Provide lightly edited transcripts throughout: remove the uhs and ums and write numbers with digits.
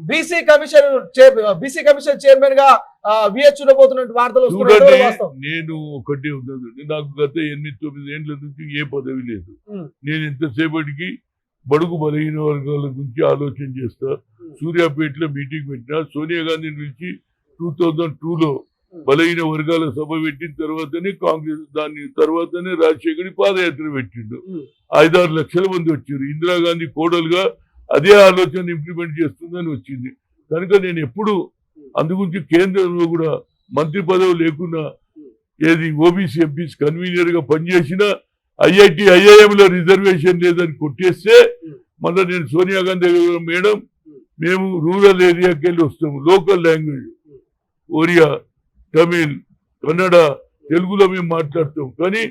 BC commission chairman గా VH ఉండబోతున్నట్టు వార్తలు వస్తున్నాయి. నేను ఒకటే ఉన్నదండి, నాకు గత 8-9 ఏళ్ల నుంచి ఏ పదవి లేదు. నేను ఎంతసేపటికి బడుగు బలహీన వర్గాల గురించి ఆలోచన చేస్తా. సూర్యాపేటలో మీటింగ్ పెట్టినా, సోనియా గాంధీని పిలిచి 2002లో బలహీన వర్గాల సభ పెట్టిన తర్వాతనే కాంగ్రెస్, దాని తర్వాతనే రాజశేఖర్ పాదయాత్ర పెట్టిండు. 5-6 లక్షల మంది వచ్చారు. ఇందిరాగాంధీ కోడలుగా అదే ఆలోచన ఇంప్లిమెంట్ చేస్తుందని వచ్చింది. కనుక నేను ఎప్పుడు అందుగురించి కేంద్రంలో కూడా మంత్రి పదవి లేకుండా ఏది ఓబీసీ ఎంపీస్ కన్వీనర్ గా పనిచేసిన ఐఐఎంలో రిజర్వేషన్ లేదని కొట్టేస్తే మళ్ళీ నేను సోనియా గాంధీ మేడం మేము రూరల్ ఏరియాకి వెళ్ళి వస్తాము, లోకల్ లాంగ్వేజ్ ఒరియా, తమిళ్, కన్నడ, తెలుగులో మేము మాట్లాడతాం. కానీ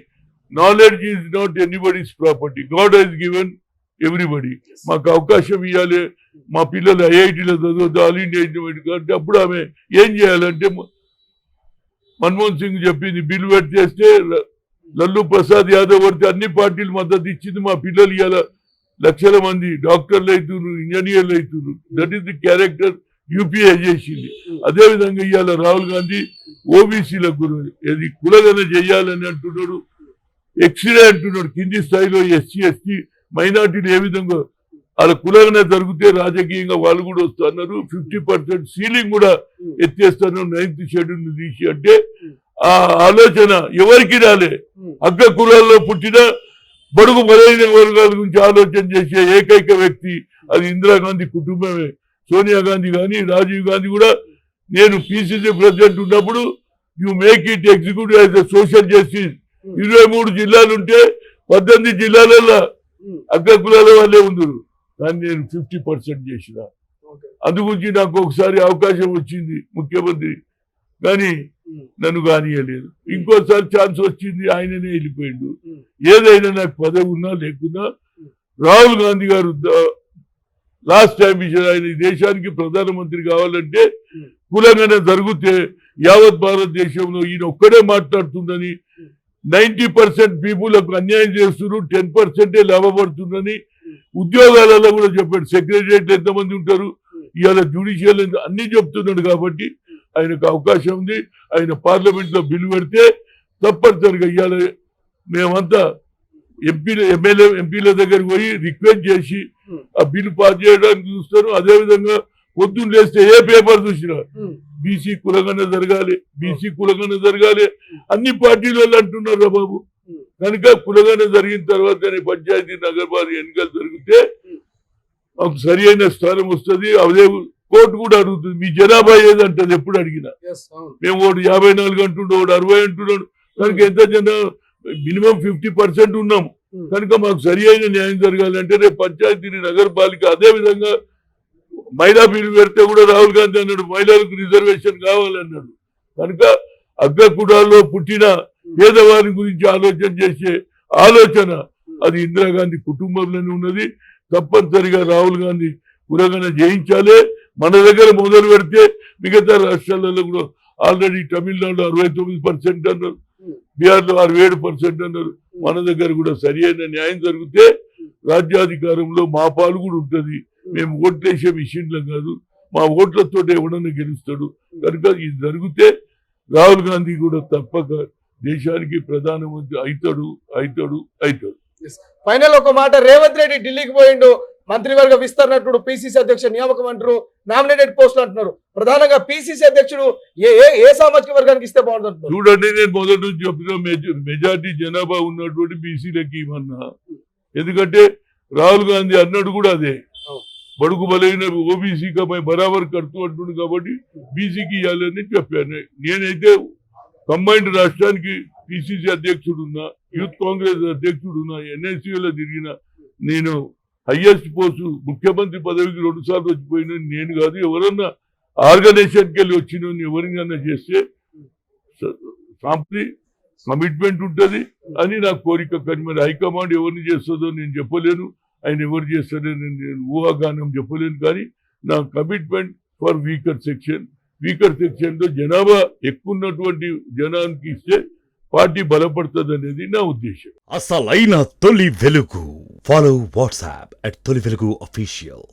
knowledge is not anybody's property, God has given everybody. మాకు అవకాశం ఇవ్వాలి, మా పిల్లలు ఐఐటీలో చదవద్దు, ఆల్ ఇండియా అంటే అప్పుడు ఆమె ఏం చేయాలంటే మన్మోహన్ సింగ్ చెప్పింది, బిల్లు పెట్టేస్తే లల్లు ప్రసాద్ యాదవ్ పడితే అన్ని పార్టీలు మద్దతు ఇచ్చింది. మా పిల్లలు ఇవాళ లక్షల మంది డాక్టర్లు అవుతున్నారు, ఇంజనీర్లు అవుతున్నారు. That is the character UPA చేసింది. అదేవిధంగా ఇవాళ రాహుల్ గాంధీ ఓబీసీలకు ఏది కులగన చేయాలని అంటున్నాడు, ఎక్స్రే అంటున్నాడు. కింది స్థాయిలో ఎస్సీ ఎస్టీ మైనార్టీలు ఏ విధంగా వాళ్ళ కులగన జరిగితే రాజకీయంగా వాళ్ళు కూడా వస్తున్నారు. 50% సీలింగ్ కూడా ఎత్తేస్తాను 9th షెడ్యూల్ తీసి అంటే ఆ ఆలోచన ఎవరికి రాలే. అగ్ర కులాల్లో పుట్టిన బడుగు బలైన వర్గాల గురించి ఆలోచన చేసే ఏకైక వ్యక్తి అది ఇందిరాగాంధీ కుటుంబమే. సోనియా గాంధీ కానీ రాజీవ్ గాంధీ కూడా, నేను పిసిసి ప్రెసిడెంట్ ఉన్నప్పుడు you make it executive as a social justice. 23 జిల్లాలు ఉంటే 18 జిల్లాలలో అగ్ర కులాల వాళ్ళే ఉందరు. కానీ నేను 50% చేసిన. అందుగురించి నాకు ఒకసారి అవకాశం వచ్చింది ముఖ్యమంత్రి, కానీ నన్ను కానియలేదు. ఇంకోసారి ఛాన్స్ వచ్చింది, ఆయననే వెళ్ళిపోయిండు. ఏదైనా నాకు పదవి ఉన్నా లేకున్నా రాహుల్ గాంధీ గారు లాస్ట్ టైం ఆయన దేశానికి ప్రధానమంత్రి కావాలంటే కులంగానే జరిగితే యావత్ భారతదేశంలో ఈయన ఒక్కడే మాట్లాడుతుందని, 90% పీపుల్కు అన్యాయం చేస్తున్నారు, 10% లాభపడుతుందని ఉద్యోగాలలో కూడా చెప్పాడు. సెక్రటరియట్ ఎంతమంది ఉంటారు, ఇవాళ జ్యుడిషియల్ అన్ని చెప్తున్నాడు. కాబట్టి ఆయనకు అవకాశం ఉంది. ఆయన పార్లమెంట్ లో బిల్లు పెడితే తప్పనిసరిగా ఇవాళ మేమంతా ఎంపీల దగ్గరికి పోయి రిక్వెస్ట్ చేసి ఆ బిల్లు పాస్ చేయడానికి చూస్తాను. అదేవిధంగా పొద్దున్న లేస్తే ఏ పేపర్ చూసినా బీసీ కులగన జరగాలి, బీసీ కులగన జరగాలి అన్ని పార్టీలు అంటున్నారు బాబు. కనుక కులగన జరిగిన తర్వాతనే పంచాయతీ నగరపాలక ఎన్నికలు జరిగితే మాకు సరి అయిన స్థానం వస్తుంది. అదే కోర్టు కూడా అడుగుతుంది, మీ జనాభా ఏదంటది ఎప్పుడు అడిగినా. మేము ఒకటి 54 అంటున్నాడు, ఒకటి 60 అంటున్నాడు. కనుక ఎంత మినిమం 50% ఉన్నాము. కనుక మాకు సరి అయిన న్యాయం జరగాలంటే రేపు పంచాయతీ నగరపాలిక అదే విధంగా మహిళా బిల్లు పెడితే కూడా రాహుల్ గాంధీ అన్నాడు మహిళలకు రిజర్వేషన్ కావాలన్నాడు. కనుక అగ్ర కులాల్లో పుట్టిన పేదవారి గురించి ఆలోచన చేసే ఆలోచన అది ఇందిరాగాంధీ కుటుంబంలోనే ఉన్నది. తప్పనిసరిగా రాహుల్ గాంధీ కులగన జయించాలి. మన దగ్గర మొదలు పెడితే మిగతా రాష్ట్రాలలో కూడా ఆల్రెడీ తమిళనాడులో 69% అన్నారు, బీహార్లో 67% అన్నారు. మన దగ్గర కూడా సరి అయిన న్యాయం జరిగితే రాజ్యాధికారంలో మా పాలు కూడా ఉంటుంది. మేము ఓట్లేసే మిషన్లు కాదు, మా ఓట్లతో ఎవడన్నా గెలుస్తాడు. కనుక ఇది జరిగితే రాహుల్ గాంధీ కూడా తప్పక దేశానికి ప్రధానమంత్రి అవుతాడు. ఫైనల్ ఒక మాట, రేవంత్ రెడ్డి ఢిల్లీకి పోయిండు, మంత్రివర్గ విస్తరణట్టు పిసిసి అధ్యక్షుడు నియామకం అంటారు, నామినేటెడ్ పోస్టులు అంటున్నారు. ప్రధానంగా పిసిసి అధ్యక్షుడు ఏ సామాజిక వర్గానికి ఇస్తే బాగుంటుంది? చూడండి, నేను మొదటి నుంచి చెప్పిన మెజార్టీ జనాభా ఉన్నటువంటి బీసీలకి ఇవ్వన్నా. ఎందుకంటే రాహుల్ గాంధీ అన్నాడు కూడా అదే, బడుగు బలైన ఓబీసీ కా బరాబర్ కడుతూ అంటుండు. కాబట్టి బీసీకి ఇవ్వాలని చెప్పాను. నేనైతే కంబైన్డ్ రాష్ట్రానికి పిసిసి అధ్యక్షుడు ఉన్నా, యూత్ కాంగ్రెస్ అధ్యక్షుడు ఉన్నా, ఎన్ఐసీలో తిరిగిన, నేను హైయెస్ట్ పోస్టు ముఖ్యమంత్రి పదవికి 2 సార్లు వచ్చిపోయిన నేను కాదు. ఎవరన్నా ఆర్గనైజేషన్కి వెళ్ళి వచ్చిన ఎవరికన్నా చేస్తే కమిట్మెంట్ ఉంటుంది అని నా కోరిక. కానీ మరి హైకమాండ్ ఎవరిని చేస్తుందో నేను చెప్పలేను, ఆయన ఎవరు చేస్తారో నేను ఊహాగానం చెప్పలేను. కానీ నా కమిట్మెంట్ ఫర్ వీకర్ సెక్షన్ లో జనాభా ఎక్కువ ఉన్నటువంటి జనానికి ఇస్తే పార్టీ బలపడుతుంది అనేది నా ఉద్దేశం. అసలైన తొలి వెలుగు. ఫాలో వాట్సాప్ @తొలి వెలుగు official.